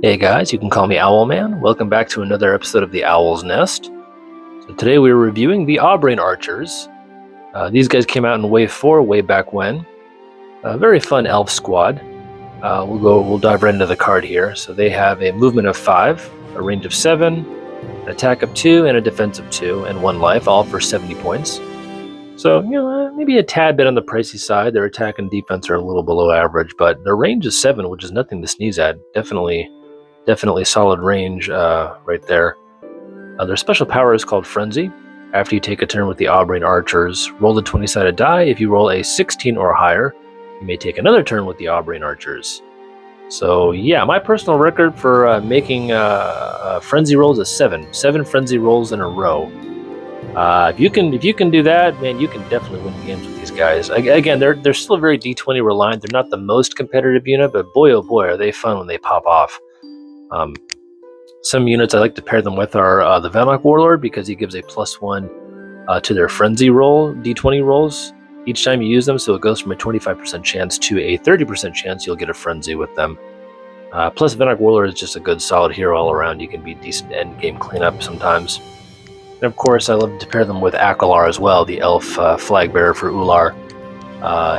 Hey guys, you can call me Owlman. Welcome back to another episode of the Owl's Nest. So today we're reviewing the Aubrien archers. These guys came out in Wave 4 way back when. A very fun elf squad. We'll dive right into the card here. So they have a movement of 5, a range of 7, an attack of 2, and a defense of 2, and 1 life, all for 70 points. So, maybe a tad bit on the pricey side. Their attack and defense are a little below average, but their range is 7, which is nothing to sneeze at. Definitely solid range right there. Their special power is called Frenzy. After you take a turn with the Aubrien archers, roll the 20-sided die. If you roll a 16 or higher, you may take another turn with the Aubrien archers. So yeah, my personal record for making frenzy rolls is 7 frenzy rolls in a row. If you can do that, man, you can definitely win games with these guys. Again, they're still very D20 reliant. They're not the most competitive unit, but boy oh boy are they fun when they pop off. Some units I like to pair them with are the Vanok Warlord, because he gives a +1 to their frenzy roll, D20 rolls, each time you use them, so it goes from a 25% chance to a 30% chance you'll get a frenzy with them. Plus Vanok Warlord is just a good solid hero all around. You can be decent endgame cleanup sometimes. And of course I love to pair them with Acolarh as well, the elf flag bearer for Ular.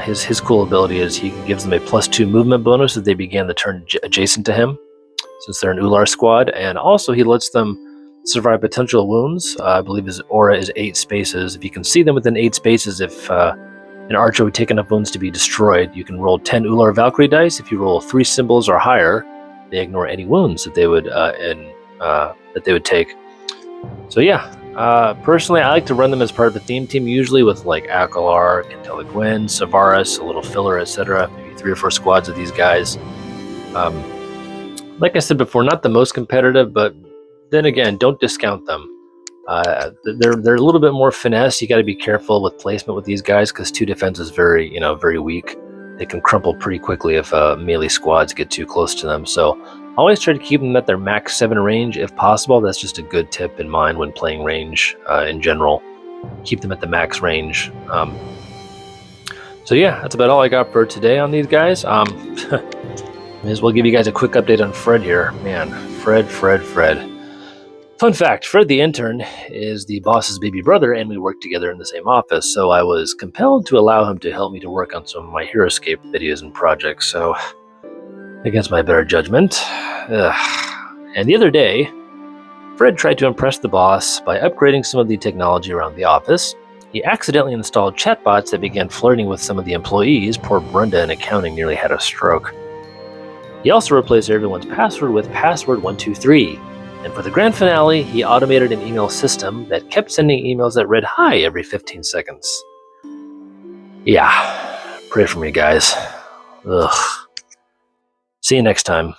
His cool ability is he gives them a +2 movement bonus if they began the turn adjacent to him, since they're an Ular squad, and also he lets them survive potential wounds. I believe his aura is 8 spaces. If you can see them within 8 spaces, if an archer would take enough wounds to be destroyed, you can roll 10 Ular Valkyrie dice. If you roll 3 symbols or higher, they ignore any wounds that they would take. So yeah, personally, I like to run them as part of a theme team, usually with like Acolarh, Kyntela, Gwyn, Syvarris, a little filler, etc. Maybe 3 or 4 squads of these guys. Like I said before, not the most competitive, but then again, don't discount them. They're a little bit more finesse. You got to be careful with placement with these guys, because 2 defense is very weak. They can crumple pretty quickly if melee squads get too close to them. So always try to keep them at their max 7 range if possible. That's just a good tip in mind when playing range in general. Keep them at the max range. So yeah, that's about all I got for today on these guys. May as well give you guys a quick update on Fred here. Man, Fred. Fun fact, Fred the intern is the boss's baby brother, and we work together in the same office, so I was compelled to allow him to help me to work on some of my HeroScape videos and projects, so against my better judgment. And the other day, Fred tried to impress the boss by upgrading some of the technology around the office. He accidentally installed chatbots that began flirting with some of the employees. Poor Brenda in accounting nearly had a stroke. He also replaced everyone's password with password123. And for the grand finale, he automated an email system that kept sending emails that read hi every 15 seconds. Yeah, pray for me, guys. Ugh. See you next time.